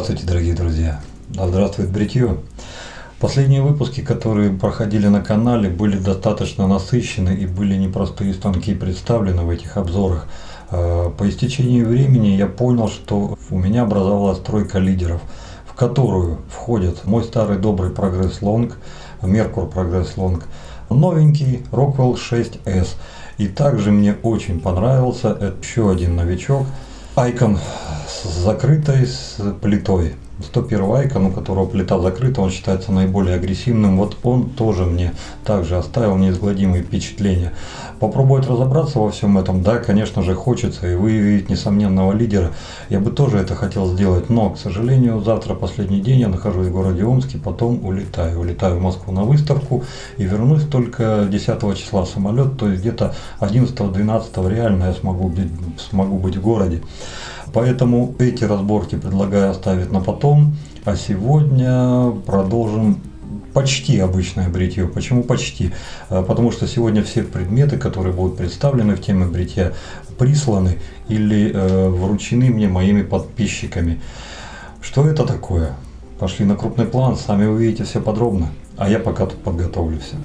Здравствуйте, дорогие друзья! Да здравствует бритье! Последние выпуски, которые проходили на канале, были достаточно насыщены и были непростые станки представлены в этих обзорах. По истечении времени я понял, что у меня образовалась тройка лидеров, в которую входят мой старый добрый Progress Long, Merkur Progress Long, новенький Rockwell 6S. И также мне очень понравился еще один новичок, Icon с закрытой плитой. 101 Icon, у которого плита закрыта, он считается наиболее агрессивным. Вот он тоже мне также оставил неизгладимые впечатления. Попробовать разобраться во всем этом, да, конечно же, хочется и выявить несомненного лидера. Я бы тоже это хотел сделать, но, к сожалению, завтра последний день, я нахожусь в городе Омске, потом улетаю. Улетаю в Москву на выставку и вернусь только 10 числа самолет, то есть где-то 11-12 реально я смогу быть в городе. Поэтому эти разборки предлагаю оставить на потом, а сегодня продолжим почти обычное бритье. Почему почти? Потому что сегодня все предметы, которые будут представлены в теме бритья, присланы или вручены мне моими подписчиками. Что это такое? Пошли на крупный план, сами увидите все подробно, а я пока тут подготовлю все.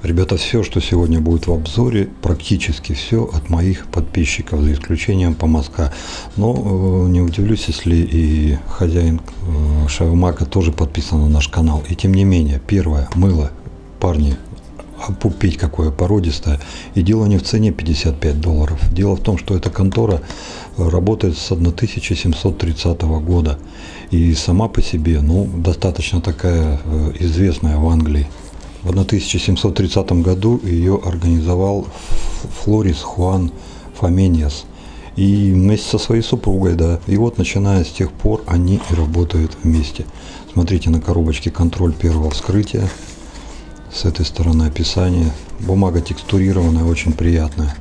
Ребята, все, что сегодня будет в обзоре, практически все от моих подписчиков, за исключением помазка. Но не удивлюсь, если и хозяин Шавмака тоже подписан на наш канал. И тем не менее, первое, мыло, парни, опупить какое породистое. И дело не в цене $55. Дело в том, что эта контора работает с 1730 года. И сама по себе, достаточно такая известная в Англии. В 1730 году ее организовал Флорис Хуан Фоменьяс. И вместе со своей супругой, да. И вот, начиная с тех пор, они и работают вместе. Смотрите на коробочке контроль первого вскрытия. С этой стороны описание. Бумага текстурированная, очень приятная.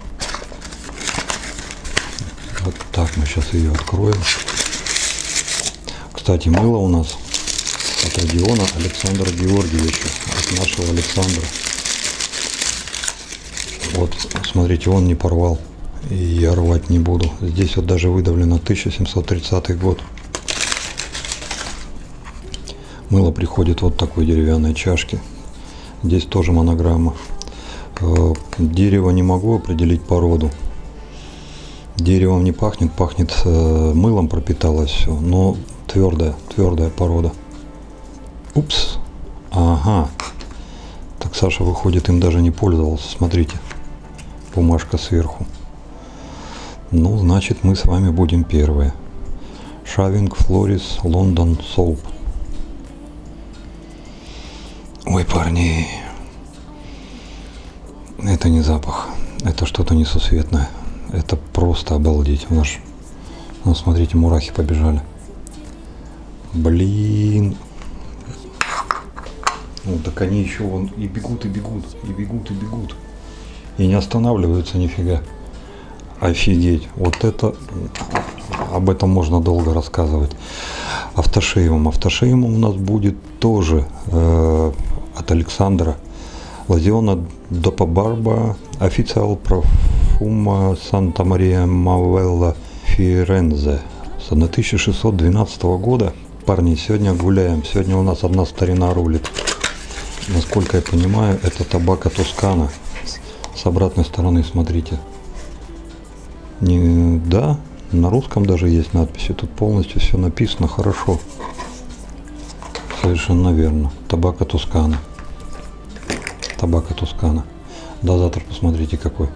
Вот так мы сейчас ее откроем. Кстати, мыло у нас от Родиона Александра Георгиевича, от нашего Александра. Вот, смотрите, он не порвал, и я рвать не буду. Здесь вот даже выдавлено 1730 год. Мыло приходит вот в такой деревянной чашке. Здесь тоже монограмма. Дерево не могу определить породу. Деревом не пахнет, пахнет мылом, пропиталось все, но твердая порода. Упс, ага, так Саша, выходит, им даже не пользовался, смотрите, бумажка сверху. Значит, мы с вами будем первые. Shaving Floris London Soap. Ой, парни, это не запах, это что-то несусветное, это просто обалдеть. Смотрите, мурахи побежали. Блин. Так они еще и бегут. И не останавливаются нифига. Офигеть. Вот это, об этом можно долго рассказывать. Автошейвом у нас будет тоже от Александра. Лазиона Допа Барба, официал профума Санта Мария Мавелла Фирензе с 1612 года. Парни, сегодня гуляем. Сегодня у нас одна старина рулит. Насколько я понимаю, это табако Тоскана. С обратной стороны смотрите. Да, на русском даже есть надписи. Тут полностью все написано хорошо. Совершенно верно. Табако Тоскана. Да, завтра посмотрите какой.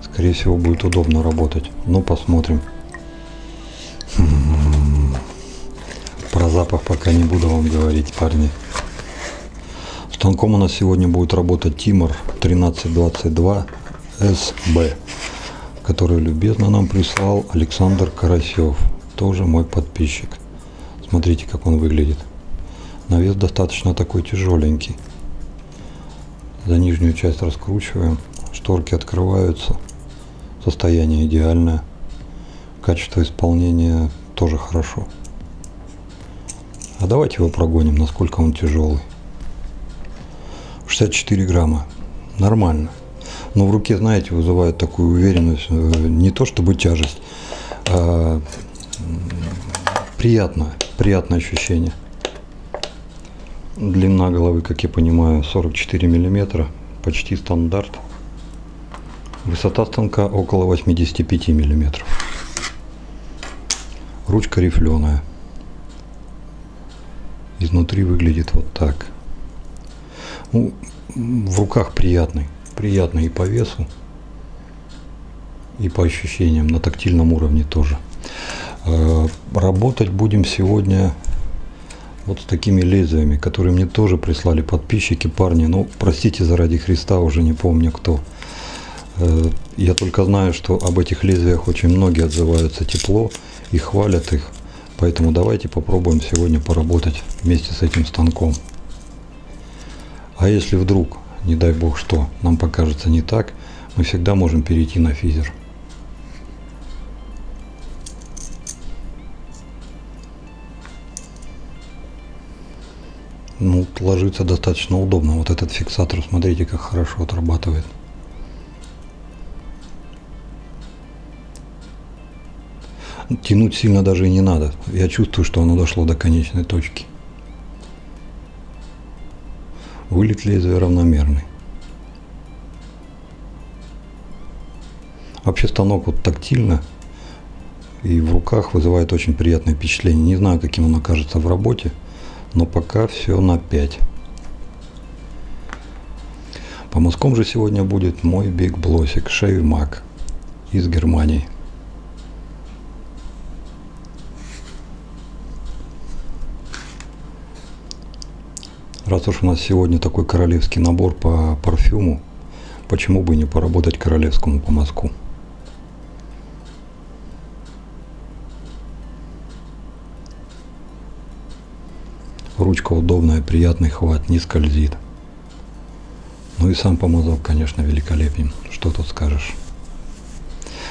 Скорее всего, будет удобно работать. Посмотрим. Про запах пока не буду вам говорить, парни. Станком у нас сегодня будет работать Timor 1322 SB, который любезно нам прислал Александр Карасев, тоже мой подписчик. Смотрите, как он выглядит. Навес достаточно такой тяжеленький. За нижнюю часть раскручиваем, шторки открываются, состояние идеальное, качество исполнения тоже хорошо. А давайте его прогоним, насколько он тяжелый. 64 грамма. Нормально. Но в руке, знаете, вызывает такую уверенность. Не то чтобы тяжесть, а приятное ощущение. Длина головы, как я понимаю, 44 миллиметра, почти стандарт. Высота станка около 85 миллиметров. Ручка рифленая. Изнутри выглядит вот так. Ну, в руках приятный и по весу, и по ощущениям, на тактильном уровне тоже. Работать будем сегодня вот с такими лезвиями, которые мне тоже прислали подписчики, парни. Ну, простите заради Христа, уже не помню кто. Я только знаю, что об этих лезвиях очень многие отзываются тепло и хвалят их. Поэтому давайте попробуем сегодня поработать вместе с этим станком. А если вдруг, не дай бог что, нам покажется не так, мы всегда можем перейти на физер. Ну, ложится достаточно удобно. Вот этот фиксатор, смотрите, как хорошо отрабатывает. Тянуть сильно даже и не надо. Я чувствую, что оно дошло до конечной точки. Вылет лезвия равномерный. Вообще станок вот тактильно и в руках вызывает очень приятное впечатление. Не знаю, каким он окажется в работе, но пока все на 5. По мазкам же сегодня будет мой Big Blossik Shave Mag из Германии. Раз уж у нас сегодня такой королевский набор по парфюму, почему бы не поработать королевскому по мазку? Ручка удобная, приятный хват, не скользит. Ну и сам помазок, конечно, великолепен. Что тут скажешь?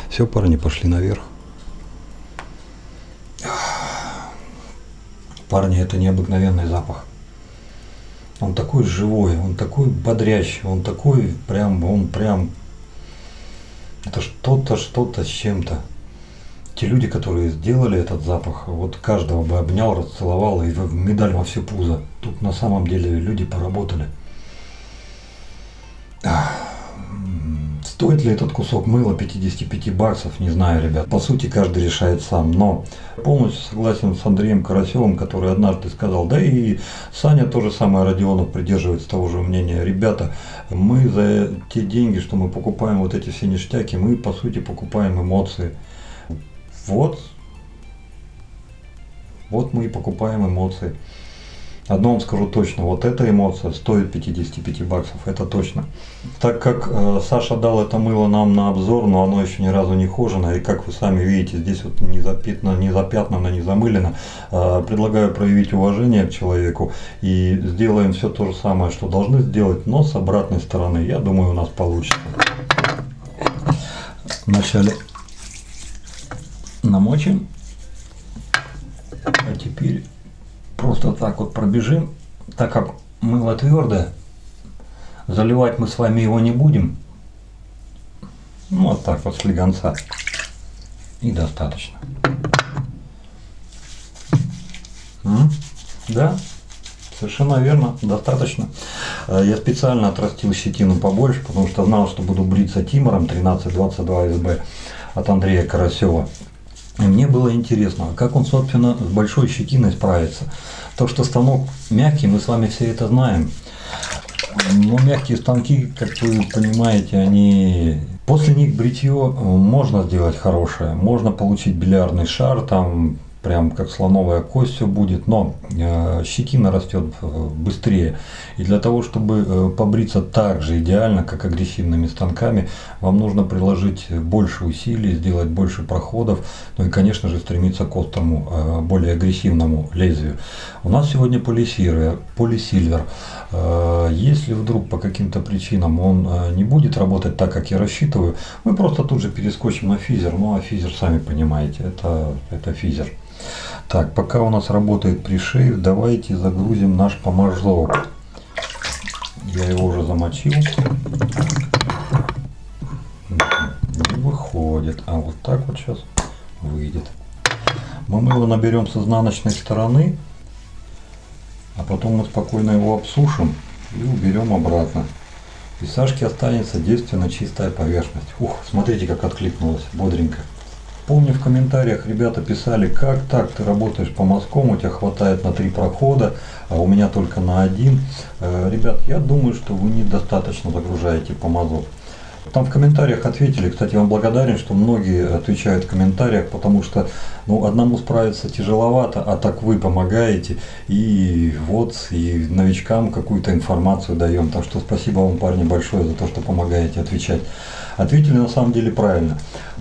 Все, парни, пошли наверх. Парни, это необыкновенный запах. Он такой живой, он такой бодрящий, он прям, это что-то с чем-то. Те люди, которые сделали этот запах, вот каждого бы обнял, расцеловал и медаль во все пузо. Тут на самом деле люди поработали. Стоит ли этот кусок мыла 55 баксов, не знаю, ребят. По сути, каждый решает сам. Но полностью согласен с Андреем Карасевым, который однажды сказал, да и Саня тоже самое, Родионов придерживается того же мнения. Ребята, мы за те деньги, что мы покупаем вот эти все ништяки, мы по сути покупаем эмоции. Вот мы и покупаем эмоции. Одно вам скажу точно, вот эта эмоция стоит 55 баксов, это точно. Так как Саша дал это мыло нам на обзор, но оно еще ни разу не хожено, и как вы сами видите, здесь вот не запятнано, не замылено, предлагаю проявить уважение к человеку и сделаем все то же самое, что должны сделать, но с обратной стороны. Я думаю, у нас получится. Вначале намочим, а теперь просто так вот пробежим, так как мыло твердое, заливать мы с вами его не будем. Ну, вот так вот слегонца. И достаточно. Да, совершенно верно, достаточно. Я специально отрастил щетину побольше, потому что знал, что буду бриться тиммером 1322 СБ от Андрея Карасева. И мне было интересно, как он, собственно, с большой щетиной справится. То, что станок мягкий, мы с вами все это знаем. Но мягкие станки, как вы понимаете, они... После них бритье можно сделать хорошее. Можно получить бильярдный шар, там прям как слоновая кость все будет, но щетина растет быстрее. И для того, чтобы побриться так же идеально, как агрессивными станками, вам нужно приложить больше усилий, сделать больше проходов, ну и, конечно же, стремиться к острому, более агрессивному лезвию. У нас сегодня полисильвер. Если вдруг по каким-то причинам он не будет работать так, как я рассчитываю, мы просто тут же перескочим на физер. Ну а физер, сами понимаете, это физер. Так, пока у нас работает пришейв, давайте загрузим наш помазок. Я его уже замочил. Не выходит, а вот так вот сейчас выйдет. Мы мыло наберем с изнаночной стороны, а потом мы спокойно его обсушим и уберем обратно. И Сашке останется девственно чистая поверхность. Ух, смотрите, как откликнулось, бодренько. Помню, в комментариях ребята писали, как так, ты работаешь по мазкам, у тебя хватает на 3 прохода, а у меня только на 1. Ребят, я думаю, что вы недостаточно загружаете по мазу. Там в комментариях ответили, кстати, вам благодарен, что многие отвечают в комментариях, потому что одному справиться тяжеловато, а так вы помогаете, и вот, и новичкам какую-то информацию даем. Так что спасибо вам, парни, большое за то, что помогаете отвечать. Ответили на самом деле правильно.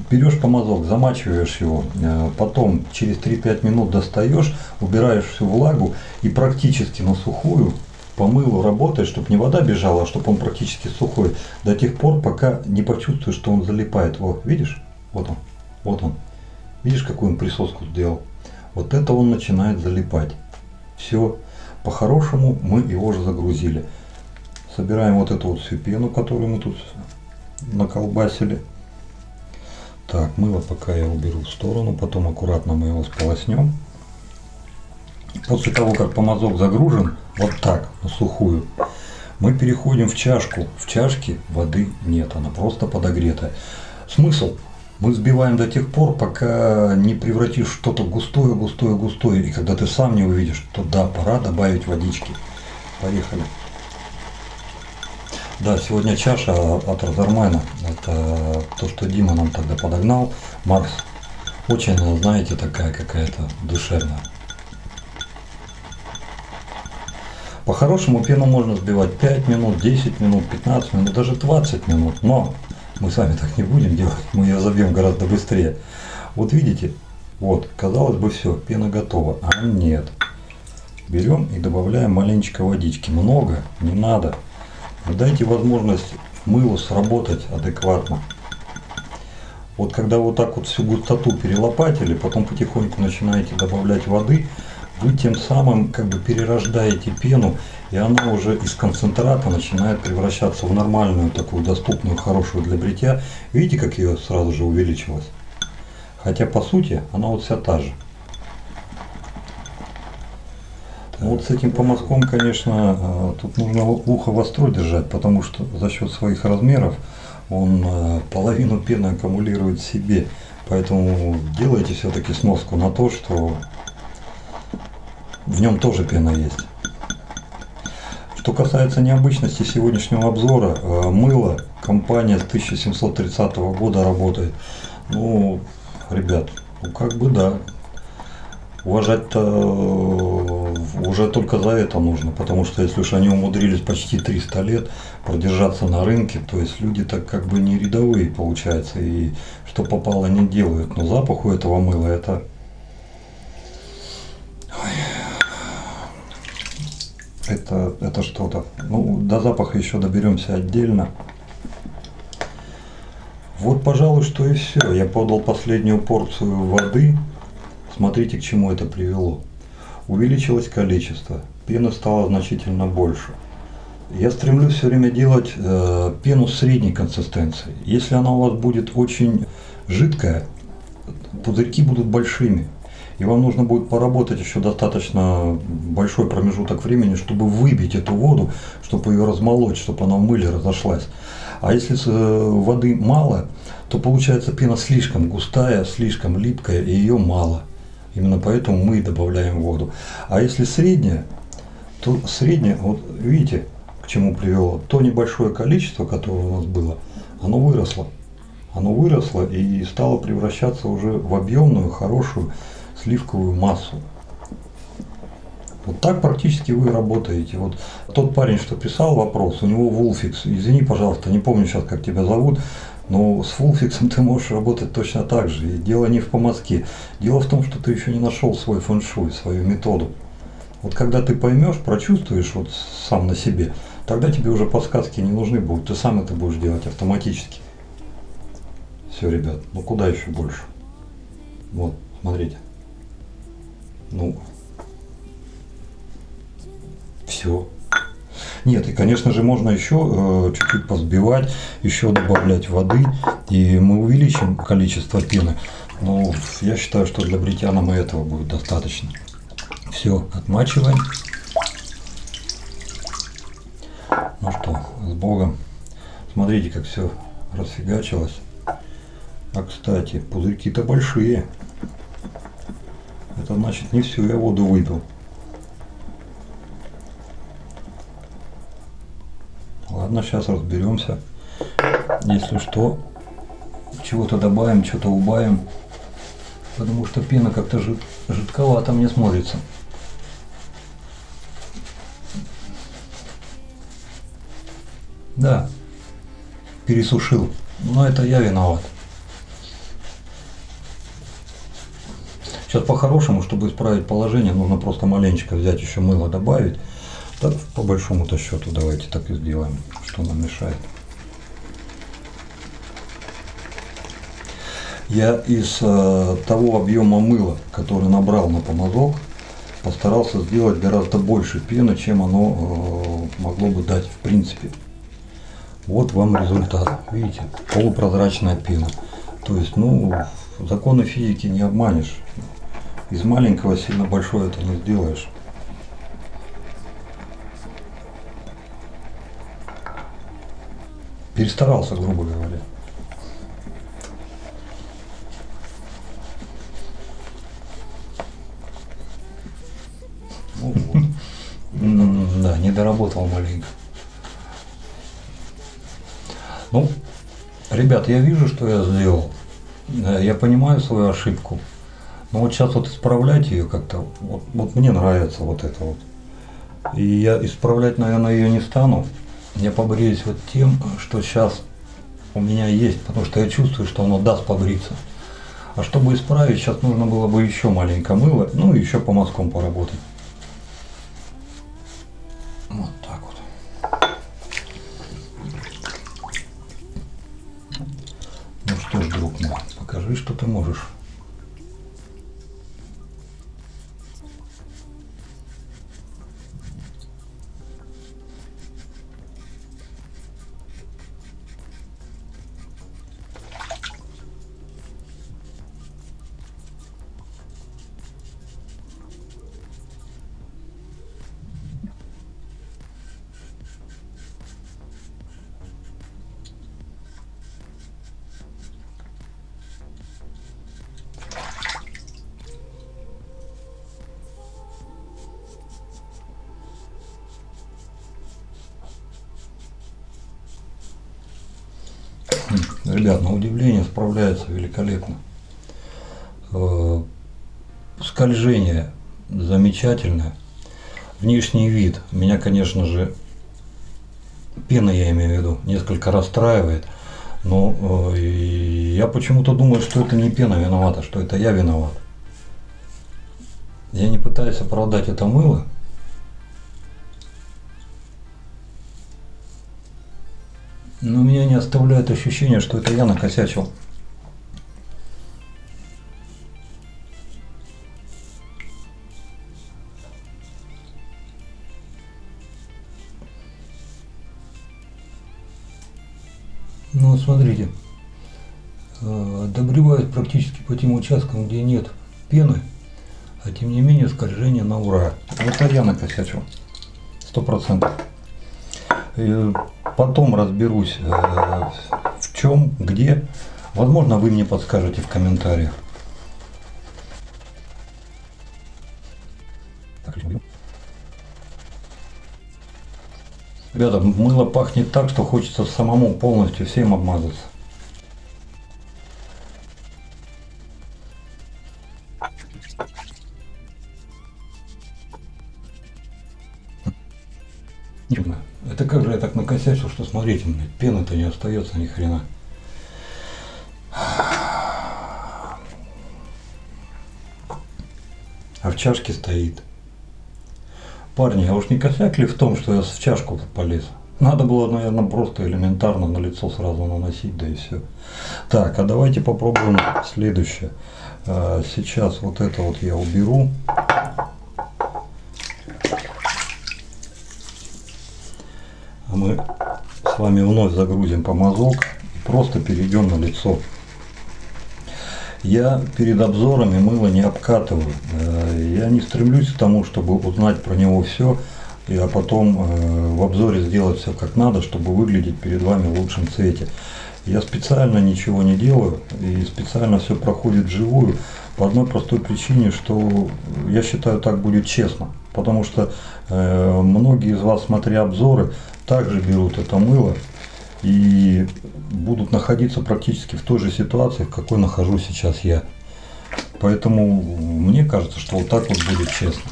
Берешь помазок, замачиваешь его, потом через 3-5 минут достаешь, убираешь всю влагу и практически на сухую по мылу работает, чтобы не вода бежала, а чтобы он практически сухой, до тех пор, пока не почувствуешь, что он залипает. Вот, видишь? Вот он, вот он. Видишь, какую он присоску сделал? Вот это он начинает залипать. Все. По-хорошему мы его уже загрузили. Собираем вот эту вот всю пену, которую мы тут наколбасили. Так, мыло пока я уберу в сторону, потом аккуратно мы его сполоснем. После того, как помазок загружен, вот так, на сухую, мы переходим в чашку. В чашке воды нет, она просто подогретая. Смысл? Мы взбиваем до тех пор, пока не превратишь что-то густое, густое, густое. И когда ты сам не увидишь, то да, пора добавить водички. Поехали. Да, сегодня чаша от Разормайна. Это то, что Дима нам тогда подогнал. Марс. Очень, знаете, такая какая-то душевная. По-хорошему пену можно сбивать 5 минут, 10 минут, 15 минут, даже 20 минут. Но мы сами так не будем делать, мы ее забьем гораздо быстрее. Вот видите, вот, казалось бы, все, пена готова, а нет. Берем и добавляем маленечко водички. Много не надо. Дайте возможность мылу сработать адекватно. Вот когда вот так вот всю густоту перелопатили, потом потихоньку начинаете добавлять воды, вы тем самым как бы перерождаете пену, и она уже из концентрата начинает превращаться в нормальную, такую доступную, хорошую для бритья. Видите, как ее сразу же увеличилось? Хотя по сути она вот вся та же. Вот с этим помазком, конечно, тут нужно ухо востро держать, потому что за счет своих размеров он половину пены аккумулирует в себе. Поэтому делайте все-таки сноску на то, что в нем тоже пена есть. Что касается необычности сегодняшнего обзора, мыло, компания с 1730 года работает. Ну, ребят, как бы да. Уважать-то уже только за это нужно, потому что если уж они умудрились почти 300 лет продержаться на рынке, то есть люди так как бы не рядовые получается, и что попало не делают. Но запах у этого мыла это что-то. Ну, до запаха еще доберемся отдельно. Вот, пожалуй, что и все. Я подал последнюю порцию воды. Смотрите, к чему это привело. Увеличилось количество. Пены стало значительно больше. Я стремлюсь все время делать пену средней консистенции. Если она у вас будет очень жидкая, пузырьки будут большими. И вам нужно будет поработать еще достаточно большой промежуток времени, чтобы выбить эту воду, чтобы ее размолоть, чтобы она в мыле разошлась. А если воды мало, то получается пена слишком густая, слишком липкая, и ее мало. Именно поэтому мы и добавляем воду. А если средняя, то средняя, вот видите, к чему привело? То небольшое количество, которое у нас было, оно выросло. Оно выросло и стало превращаться уже в объемную, хорошую сливковую массу. Вот так практически вы работаете. Вот тот парень, что писал вопрос, у него Вулфикс. Извини, пожалуйста, не помню сейчас, как тебя зовут, но с Вулфиксом ты можешь работать точно так же. И дело не в помазке. Дело в том, что ты еще не нашел свой фэн-шуй, свою методу. Вот когда ты поймешь, прочувствуешь вот сам на себе, тогда тебе уже подсказки не нужны будут. Ты сам это будешь делать автоматически. Все, ребят, ну куда еще больше? Вот, смотрите. Ну, все. Нет, и конечно же можно еще чуть-чуть позбивать, еще добавлять воды, и мы увеличим количество пены. Ну, я считаю, что для бритья нам и этого будет достаточно. Все, отмачиваем. Ну что, с Богом. Смотрите, как все расфигачилось. А кстати, пузырьки-то большие. Это значит, не всю я воду выпил. Ладно, сейчас разберемся. Если что, чего-то добавим, что-то убавим. Потому что пена как-то жидковато мне смотрится. Да, пересушил. Но это я виноват. Сейчас по-хорошему, чтобы исправить положение, нужно просто маленечко взять еще мыло, добавить. Так, по большому-то счету, давайте так и сделаем, что нам мешает. Я из того объема мыла, который набрал на помазок, постарался сделать гораздо больше пены, чем оно могло бы дать в принципе. Вот вам результат. Видите, полупрозрачная пена. То есть, ну, законы физики не обманешь. Из маленького сильно большое это не сделаешь. Перестарался, грубо говоря. Ну, вот. Да, не доработал маленько. Ну, ребят, я вижу, что я сделал. Я понимаю свою ошибку. Но вот сейчас вот исправлять ее как-то, вот мне нравится вот это вот. И я исправлять, наверное, ее не стану. Я побреюсь вот тем, что сейчас у меня есть, потому что я чувствую, что оно даст побриться. А чтобы исправить, сейчас нужно было бы еще маленько мыла, ну и еще по мазкам поработать. Вот так вот. Ну что ж, друг мой, покажи, что ты можешь. Ребят, на удивление справляется великолепно. Скольжение замечательное. Внешний вид меня, конечно же, пена, я имею в виду, несколько расстраивает. Но я почему-то думаю, что это не пена виновата, что это я виноват. Я не пытаюсь оправдать это мыло. Но меня не оставляет ощущение, что это я накосячил. Ну вот смотрите, добриваюсь практически по тем участкам, где нет пены, а тем не менее скольжение на ура. Это я накосячил, 100%. Потом разберусь, в чем, где. Возможно, вы мне подскажете в комментариях. Ребята, мыло пахнет так, что хочется самому полностью всем обмазаться. Это как же я так накосячил, что смотрите, пены-то не остается ни хрена. А в чашке стоит. Парни, а уж не косяк ли в том, что я в чашку полез? Надо было, наверное, просто элементарно на лицо сразу наносить, да и все. Так, а давайте попробуем следующее. Сейчас вот это вот я уберу. А мы с вами вновь загрузим помазок и просто перейдем на лицо. Я перед обзорами мыло не обкатываю. Я не стремлюсь к тому, чтобы узнать про него все, а потом в обзоре сделать все как надо, чтобы выглядеть перед вами в лучшем цвете. Я специально ничего не делаю и специально все проходит вживую по одной простой причине, что я считаю, так будет честно. Потому что многие из вас, смотря обзоры, также берут это мыло и будут находиться практически в той же ситуации, в какой нахожусь сейчас я. Поэтому мне кажется, что вот так вот будет честно.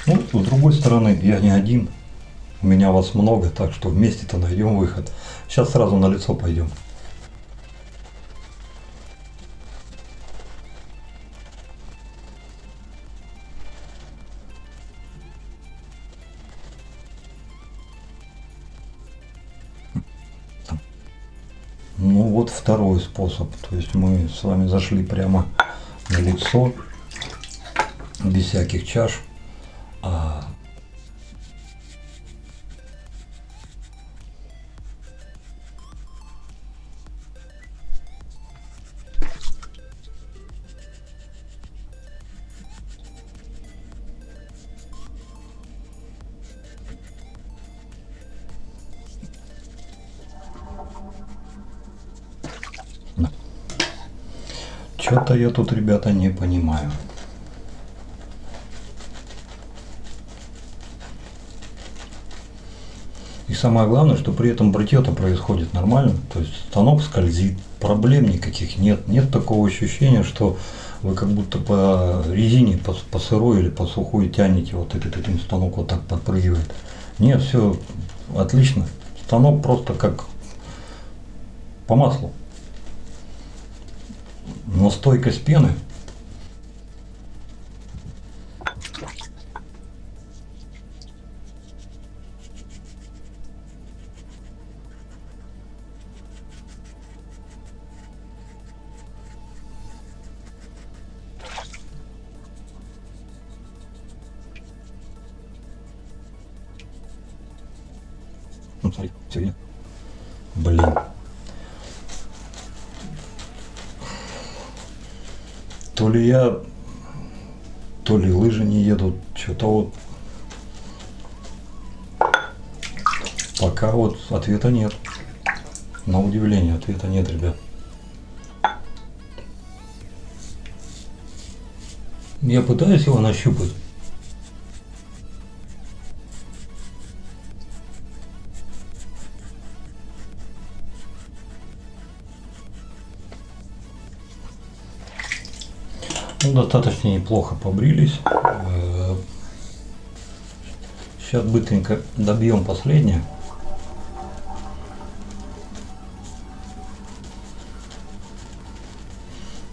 Ну, с другой стороны, я не один, у меня вас много, так что вместе-то найдем выход. Сейчас сразу на лицо пойдем. Ну вот второй способ, то есть мы с вами зашли прямо на лицо, без всяких чаш. Что-то я тут, ребята, не понимаю. И самое главное, что при этом бритье-то происходит нормально. То есть станок скользит, проблем никаких нет. Нет такого ощущения, что вы как будто по резине, по сырой или по сухой тянете, вот этим станок вот так подпрыгивает. Нет, все отлично. Станок просто как по маслу. Но стойкость пены ну, смотри, все видно. Блин. То ли я, то ли лыжи не едут, что-то вот. Пока вот ответа нет. На удивление ответа нет, ребят. Я пытаюсь его нащупать. Ну, достаточно неплохо побрились. Сейчас быстренько добьем последнее.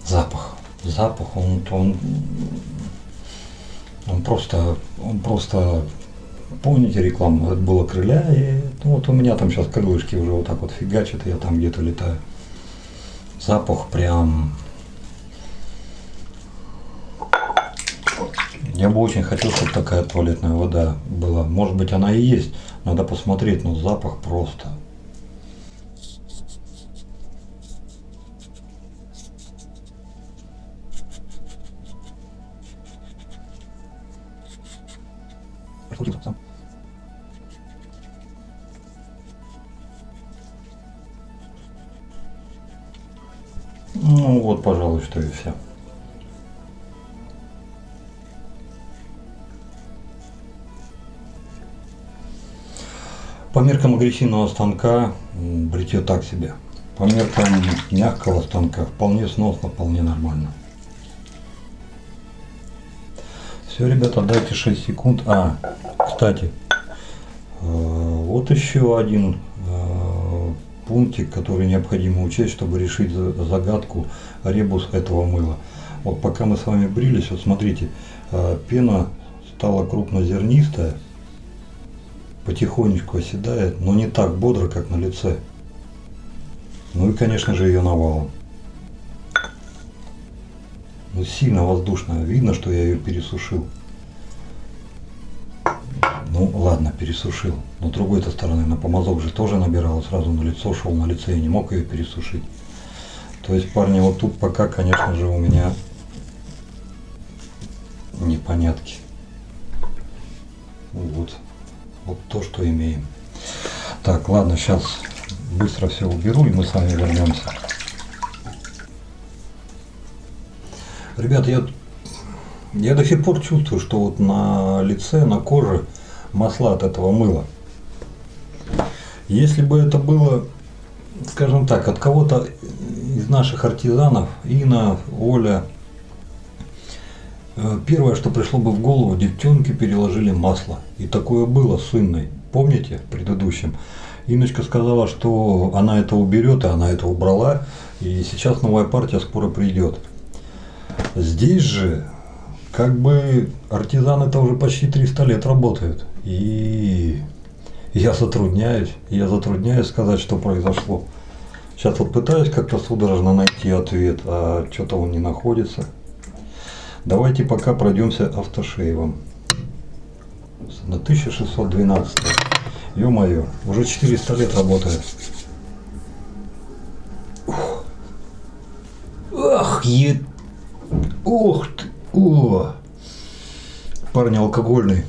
Запах, он просто, помните рекламу, это было крыля, и ну, вот у меня там сейчас крылышки уже вот так вот фигачат, и я там где-то летаю. Запах прям. Я бы очень хотел, чтобы такая туалетная вода была. Может быть, она и есть. Надо посмотреть, но запах просто. Ну вот, пожалуй, что и все. По меркам агрессивного станка бритье так себе. По меркам мягкого станка вполне сносно, вполне нормально. Все, ребята, дайте 6 секунд. Кстати, вот еще один пунктик, который необходимо учесть, чтобы решить загадку, ребус этого мыла. Вот пока мы с вами брились, вот смотрите, пена стала крупнозернистая, потихонечку оседает, но не так бодро, как на лице. Ну и, конечно же, ее навалом. Ну, сильно воздушная. Видно, что я ее пересушил. Ну ладно, пересушил. Но с другой-то стороны, на помазок же тоже набирал, сразу на лицо шел, на лице я не мог ее пересушить. То есть, парни, вот тут пока, конечно же, у меня непонятки. Вот то, что имеем. Так, ладно, сейчас быстро все уберу, и мы с вами вернемся. Ребят, я до сих пор чувствую, что вот на лице, на коже масла от этого мыла. Если бы это было, скажем так, от кого-то из наших артизанов, Инна, Оля, первое, что пришло бы в голову, девчонки переложили масло. И такое было с Инной. Помните в предыдущем? Инночка сказала, что она это уберет, и она это убрала. И сейчас новая партия скоро придет. Здесь же, как бы, артизаны-то уже почти 300 лет работают. И я затрудняюсь сказать, что произошло. Сейчас вот пытаюсь как-то судорожно найти ответ, а что-то он не находится. Давайте пока пройдемся автошейвом. На 1612. Ё-моё, уже 400 лет работает. Ах, ох ты, о! Парень алкогольный.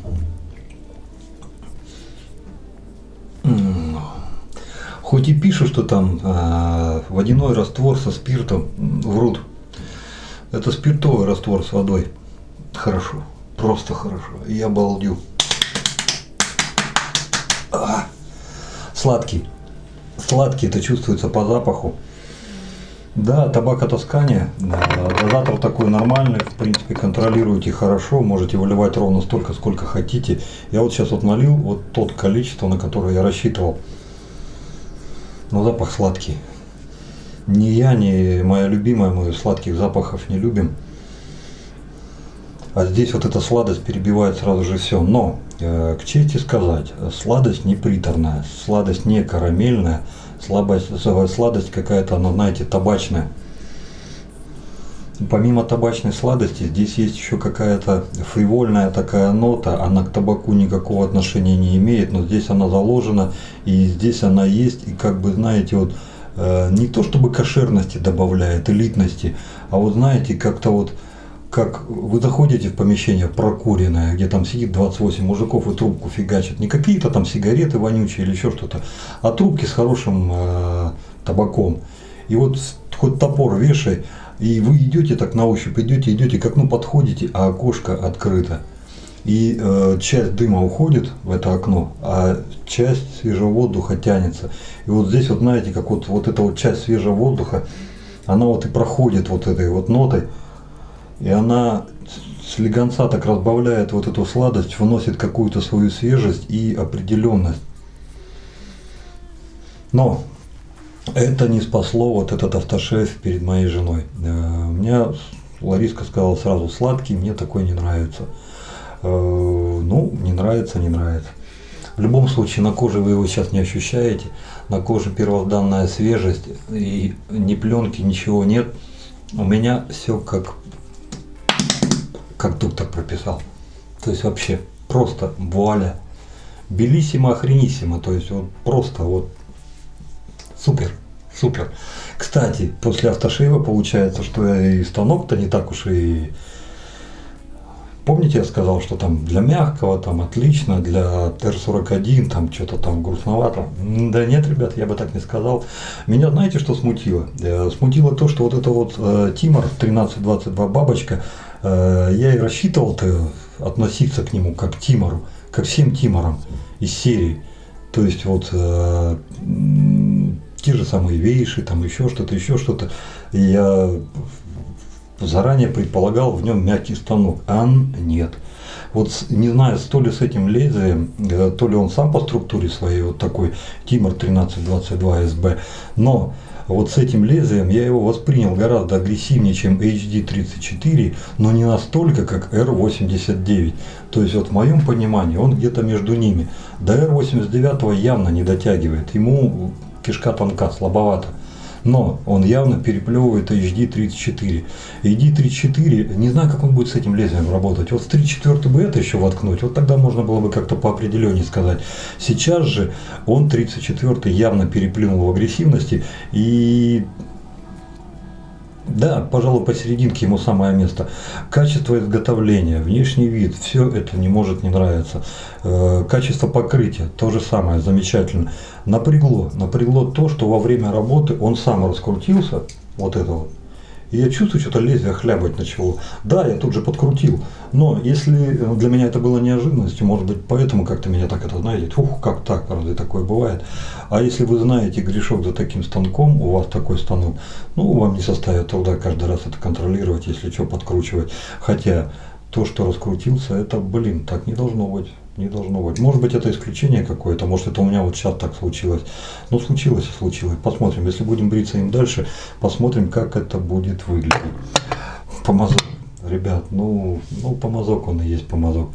Хоть и пишут, что там водяной раствор со спиртом, врут. Это спиртовый раствор с водой. Хорошо, просто хорошо. Я обалдел. Сладкий. Сладкий, это чувствуется по запаху. Да, табакотаскание. Дозатор такой нормальный, в принципе, контролируете хорошо, можете выливать ровно столько, сколько хотите. Я вот сейчас вот налил вот тот количество, на которое я рассчитывал. Но запах сладкий. Ни я, ни моя любимая, мы сладких запахов не любим. А здесь вот эта сладость перебивает сразу же все. Но, к чести сказать, сладость не приторная, сладость не карамельная, сладость какая-то, она, знаете, табачная. Помимо табачной сладости, здесь есть еще какая-то фривольная такая нота, она к табаку никакого отношения не имеет, но здесь она заложена, и здесь она есть, и как бы, знаете, вот, не то чтобы кошерности добавляет, элитности, а вот знаете, как-то вот, как вы заходите в помещение прокуренное, где там сидит 28 мужиков и трубку фигачат, не какие-то там сигареты вонючие или еще что-то, а трубки с хорошим табаком. И вот хоть топор вешай, и вы идете так на ощупь, идете, к окну подходите, а окошко открыто. И часть дыма уходит в это окно, а часть свежего воздуха тянется. И вот здесь вот знаете, как вот эта вот часть свежего воздуха, она вот и проходит вот этой вот нотой, и она слегонца так разбавляет вот эту сладость, вносит какую-то свою свежесть и определенность. Но это не спасло вот этот автошейв перед моей женой. Мне Лариска сказала сразу: сладкий, мне такой не нравится. Ну, не нравится, не нравится. В любом случае, на коже вы его сейчас не ощущаете. На коже первозданная свежесть, и ни пленки, ничего нет. У меня все как доктор прописал. То есть вообще просто вуаля. Белиссимо, охрениссимо. То есть вот просто вот супер, супер. Кстати, после автошейва получается, что и станок-то не так уж и... Помните, я сказал, что там для мягкого там отлично, для Р-41 там что-то там грустновато. Да нет, ребят, я бы так не сказал. Меня знаете, что смутило? Смутило то, что вот это вот Тимор 1322 бабочка, я и рассчитывал-то относиться к нему как к Тимору, как всем Тиморам из серии. То есть вот те же самые вейши, там еще что-то. И я заранее предполагал в нем мягкий станок, а нет. Вот не знаю, то ли с этим лезвием, то ли он сам по структуре своей вот такой Тимор 1322 СБ, но вот с этим лезвием я его воспринял гораздо агрессивнее, чем HD34, но не настолько, как R89. То есть вот в моем понимании он где-то между ними. До R89 явно не дотягивает, ему кишка тонка, слабовато. Но он явно переплевывает HD34. HD34, не знаю, как он будет с этим лезвием работать. Вот в 34 бы это еще воткнуть, вот тогда можно было бы как-то поопределеннее сказать. Сейчас же он 34 явно переплюнул в агрессивности. И Да, пожалуй, посерединке ему самое место. Качество изготовления, внешний вид, все это не может не нравиться. Качество покрытия, то же самое, замечательно. Напрягло то, что во время работы он сам раскрутился, вот это вот. И я чувствую, что-то лезвие хлябать начало. Да, я тут же подкрутил. Но если для меня это было неожиданностью, может быть, поэтому как-то меня так это, знаете, ух, как так, разве такое бывает? А если вы знаете грешок за таким станком, у вас такой станок, ну, вам не составит труда каждый раз это контролировать, если что, подкручивать. Хотя то, что раскрутился, это, блин, так не должно быть. Не должно быть. Может быть, это исключение какое-то, может, это у меня вот сейчас так случилось. Ну, случилось и случилось. Посмотрим. Если будем бриться им дальше, посмотрим, как это будет выглядеть. Помазок. Ребят, ну помазок он и есть помазок.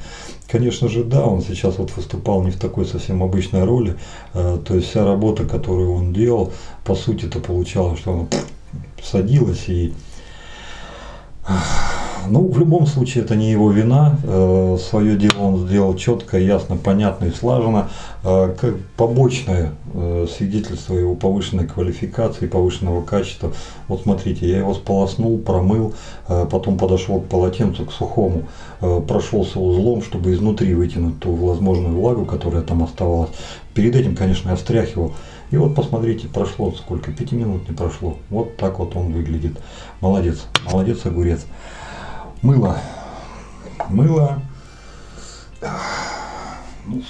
Конечно же, да, он сейчас вот выступал не в такой совсем обычной роли. То есть вся работа, которую он делал, по сути, это получалось, что он садилась и... Ну, в любом случае, это не его вина. Свое дело он сделал четко, ясно, понятно и слаженно. Как побочное свидетельство его повышенной квалификации, повышенного качества. Вот смотрите, я его сполоснул, промыл, потом подошел к полотенцу, к сухому, прошелся узлом, чтобы изнутри вытянуть ту возможную влагу, которая там оставалась. Перед этим, конечно, я встряхивал. И вот посмотрите, прошло сколько, 5 минут не прошло. Вот так вот он выглядит. Молодец, молодец огурец. Мыло, ну,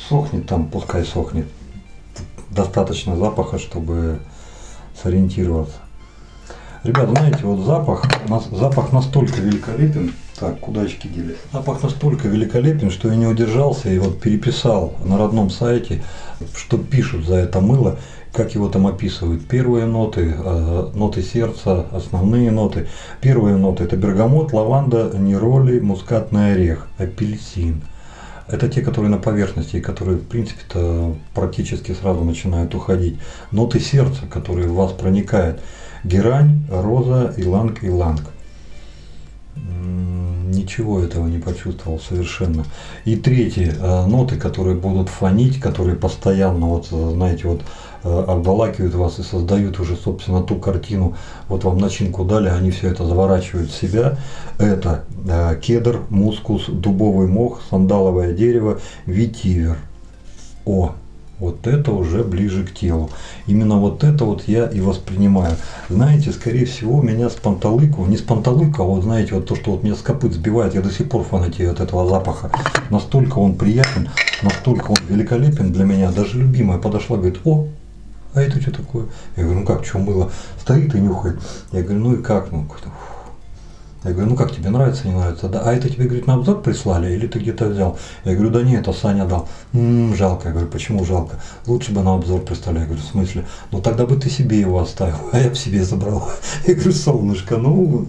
сохнет там, пускай сохнет. Достаточно запаха, чтобы сориентироваться. Ребята, знаете, вот запах настолько великолепен. Так, куда очки делись? Запах настолько великолепен, что я не удержался и вот переписал на родном сайте, что пишут за это мыло, как его там описывают. Первые ноты, ноты сердца, основные ноты. Первые ноты — это бергамот, лаванда, нероли, мускатный орех, апельсин. Это те, которые на поверхности, и которые, в принципе-то, практически сразу начинают уходить. Ноты сердца, которые в вас проникают. Герань, роза, иланг. Ничего этого не почувствовал совершенно. И третьи ноты, которые будут фонить, которые постоянно, вот знаете, вот обволакивают вас и создают уже, собственно, ту картину. Вот вам начинку дали, они все это заворачивают в себя. Это кедр, мускус, дубовый мох, сандаловое дерево, ветивер. Вот это уже ближе к телу. Именно вот это вот я и воспринимаю. Знаете, скорее всего, меня с панталыку, не с панталыка, а вот знаете, вот то, что вот меня с копыт сбивает, я до сих пор фанатею от этого запаха. Настолько он приятен, настолько он великолепен для меня. Даже любимая подошла, говорит: о, а это что такое? Я говорю: ну как, что мыло? Стоит и нюхает. Я говорю: ну и как? Ну, я говорю: ну как, тебе нравится, не нравится? Да. А это тебе, говорит, на обзор прислали или ты где-то взял? Я говорю: да нет, это Саня дал. Жалко. Я говорю: почему жалко? Лучше бы на обзор прислали. Я говорю: в смысле? Ну тогда бы ты себе его оставил, а я бы себе забрал. Я говорю: солнышко, ну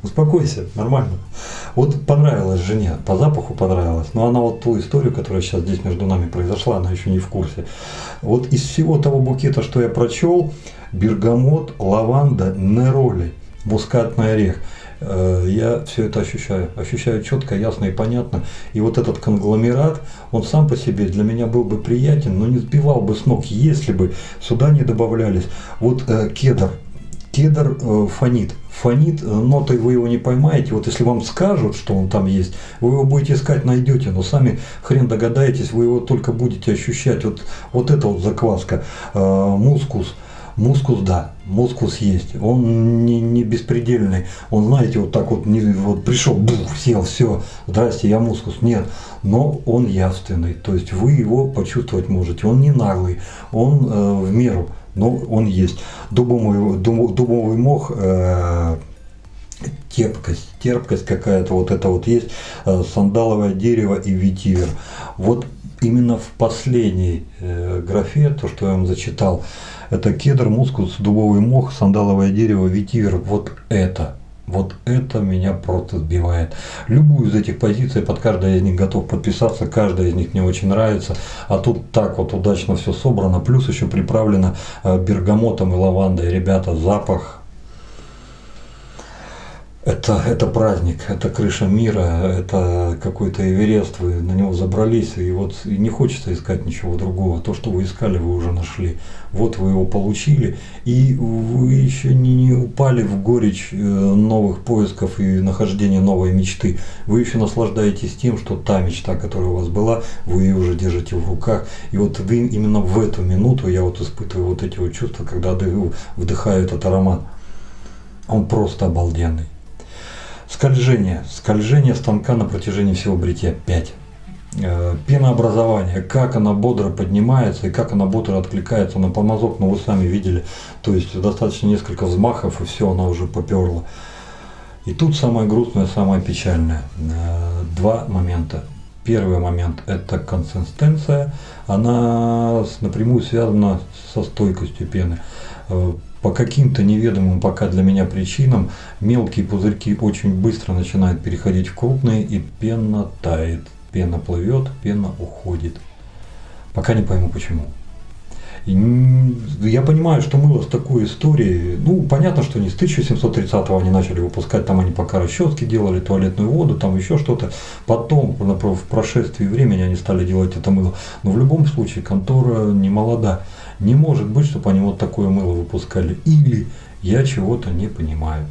успокойся, нормально. Вот понравилось жене, по запаху понравилось, но она вот ту историю, которая сейчас здесь между нами произошла, она еще не в курсе. Вот из всего того букета, что я прочел: бергамот, лаванда, нероли, мускатный орех. Я все это ощущаю четко, ясно и понятно. И вот этот конгломерат, он сам по себе для меня был бы приятен, но не сбивал бы с ног, если бы сюда не добавлялись. Вот кедр фонит, нотой вы его не поймаете. Вот если вам скажут, что он там есть, вы его будете искать, найдете, но сами хрен догадаетесь, вы его только будете ощущать. Вот эта вот закваска, мускус, да, мускус есть, он не беспредельный, он, знаете, вот так вот, вот пришел, сел, все, здрасте, я мускус, нет, но он явственный, то есть вы его почувствовать можете, он не наглый, он в меру, но он есть. Дубовый мох, терпкость какая-то, вот это вот есть, сандаловое дерево и ветивер. Вот именно в последней графе, то, что я вам зачитал, это кедр, мускус, дубовый мох, сандаловое дерево, ветивер. Вот это меня просто сбивает. Любую из этих позиций, под каждой из них готов подписаться, каждая из них мне очень нравится. А тут так вот удачно все собрано, плюс еще приправлено бергамотом и лавандой. Ребята, запах. Это праздник, это крыша мира, это какой-то Эверест, вы на него забрались, и вот и не хочется искать ничего другого. То, что вы искали, вы уже нашли. Вот вы его получили, и вы еще не упали в горечь новых поисков и нахождения новой мечты. Вы еще наслаждаетесь тем, что та мечта, которая у вас была, вы ее уже держите в руках. И вот вы именно в эту минуту, я вот испытываю вот эти вот чувства, когда вдыхаю этот аромат. Он просто обалденный. Скольжение станка на протяжении всего бритья 5. Пенообразование, как она бодро поднимается и как она бодро откликается на помазок, но вы сами видели, то есть достаточно несколько взмахов и все, она уже поперла. И тут самое грустное, самое печальное. Два момента. Первый момент – это консистенция, она напрямую связана со стойкостью пены. По каким-то неведомым пока для меня причинам мелкие пузырьки очень быстро начинают переходить в крупные, и пена тает, пена плывет, пена уходит. Пока не пойму почему. И я понимаю, что мыло с такой историей, ну, понятно, что не с 1730-го они начали выпускать, там они пока расчески делали, туалетную воду, там еще что-то. Потом, в прошествии времени они стали делать это мыло. Но в любом случае контора не молода. Не может быть, чтобы они вот такое мыло выпускали. Или я чего-то не понимаю.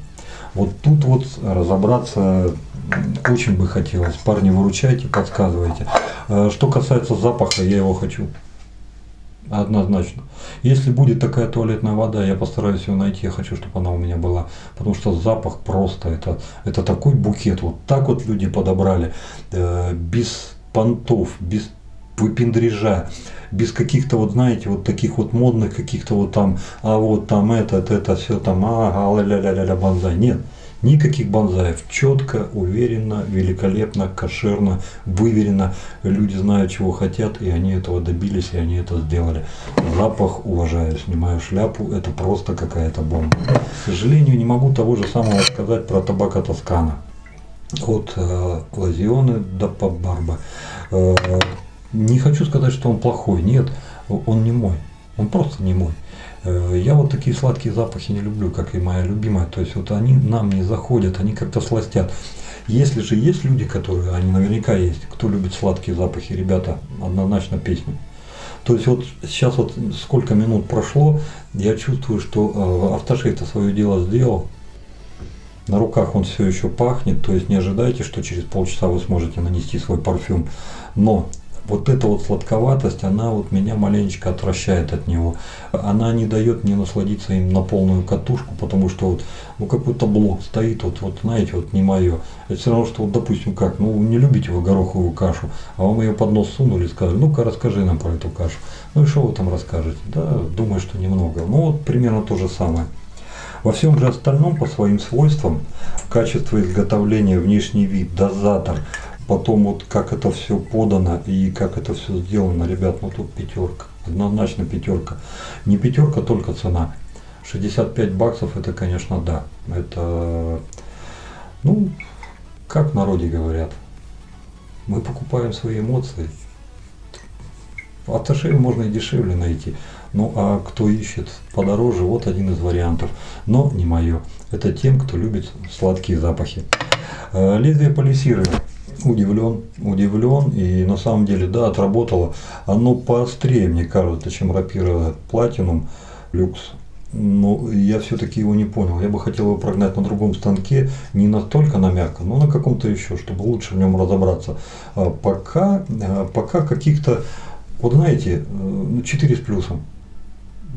Вот тут вот разобраться очень бы хотелось. Парни, выручайте, подсказывайте. Что касается запаха, я его хочу. Однозначно. Если будет такая туалетная вода, я постараюсь ее найти. Я хочу, чтобы она у меня была. Потому что запах просто, это такой букет. Вот так вот люди подобрали. Без понтов, без выпендрежа, без каких-то вот, знаете, вот таких вот модных каких-то вот там, а вот там это все там, ля-ля-ля-ля банзай. Нет, никаких банзаев. Четко, уверенно, великолепно, кошерно, выверено. Люди знают, чего хотят, и они этого добились, и они это сделали. Запах уважаю, снимаю шляпу, это просто какая-то бомба. К сожалению, не могу того же самого сказать про табако Тоскана. От Лазионы до Пабарба. Не хочу сказать, что он плохой, нет, он не мой, он просто не мой. Я вот такие сладкие запахи не люблю, как и моя любимая, то есть вот они нам не заходят, они как-то сластят. Если же есть люди, которые, они наверняка есть, кто любит сладкие запахи, ребята, однозначно песню. То есть вот сейчас вот сколько минут прошло, я чувствую, что автошейф-то свое дело сделал. На руках он все еще пахнет, то есть не ожидайте, что через полчаса вы сможете нанести свой парфюм. Но вот эта вот сладковатость, она вот меня маленечко отвращает от него. Она не дает мне насладиться им на полную катушку, потому что вот, ну, какой-то блок стоит, вот знаете, вот не мое. Это все равно, что вот, допустим, как, ну, не любите вы гороховую кашу, а вам ее под нос сунули и сказали, ну-ка расскажи нам про эту кашу. Ну и что вы там расскажете? Да, думаю, что немного. Ну вот примерно то же самое. Во всем же остальном по своим свойствам, качество изготовления, внешний вид, дозатор, потом вот как это все подано и как это все сделано, ребят, ну тут пятерка, однозначно пятерка. Не пятерка, только цена. 65 баксов это, конечно, да. Это, ну, как в народе говорят, мы покупаем свои эмоции. Автошейф можно и дешевле найти. Ну а кто ищет подороже, вот один из вариантов. Но не мое. Это тем, кто любит сладкие запахи. Лезвие полисиры. Удивлен, и на самом деле, да, отработало. Оно поострее, мне кажется, чем рапира Platinum Luxe. Но я все-таки его не понял. Я бы хотел его прогнать на другом станке, не настолько на мягко, но на каком-то еще, чтобы лучше в нем разобраться. Пока каких-то, вот знаете, 4 с плюсом.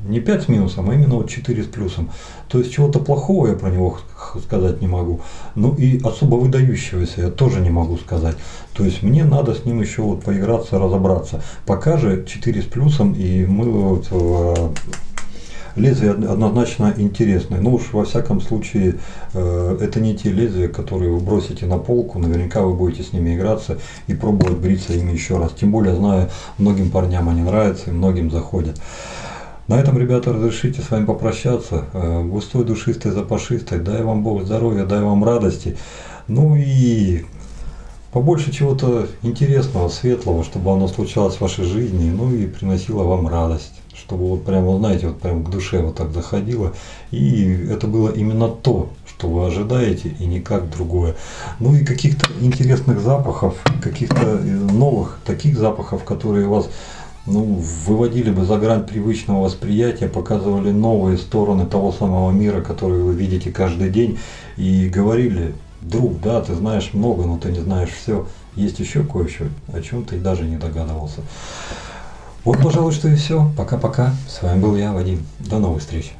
Не 5 с минусом, а именно вот 4 с плюсом. То есть чего-то плохого я про него сказать не могу. Ну и особо выдающегося я тоже не могу сказать. То есть мне надо с ним еще вот поиграться, разобраться. Пока же 4 с плюсом, и мы вот, лезвия однозначно интересные. Ну уж во всяком случае это не те лезвия, которые вы бросите на полку. Наверняка вы будете с ними играться и пробовать бриться ими еще раз. Тем более, знаю, многим парням они нравятся и многим заходят. На этом, ребята, разрешите с вами попрощаться. Густой, душистой, запашистой. Дай вам Бог здоровья, дай вам радости. Ну и побольше чего-то интересного, светлого, чтобы оно случалось в вашей жизни, ну и приносило вам радость. Чтобы вот прямо, знаете, вот прям к душе вот так заходило. И это было именно то, что вы ожидаете, и никак другое. Ну и каких-то интересных запахов, каких-то новых таких запахов, которые вас выводили бы за грань привычного восприятия, показывали новые стороны того самого мира, который вы видите каждый день, и говорили: друг, да, ты знаешь много, но ты не знаешь все. Есть еще кое-что, о чем ты даже не догадывался. Вот, пожалуй, что и все. Пока-пока. С вами был я, Вадим. До новых встреч.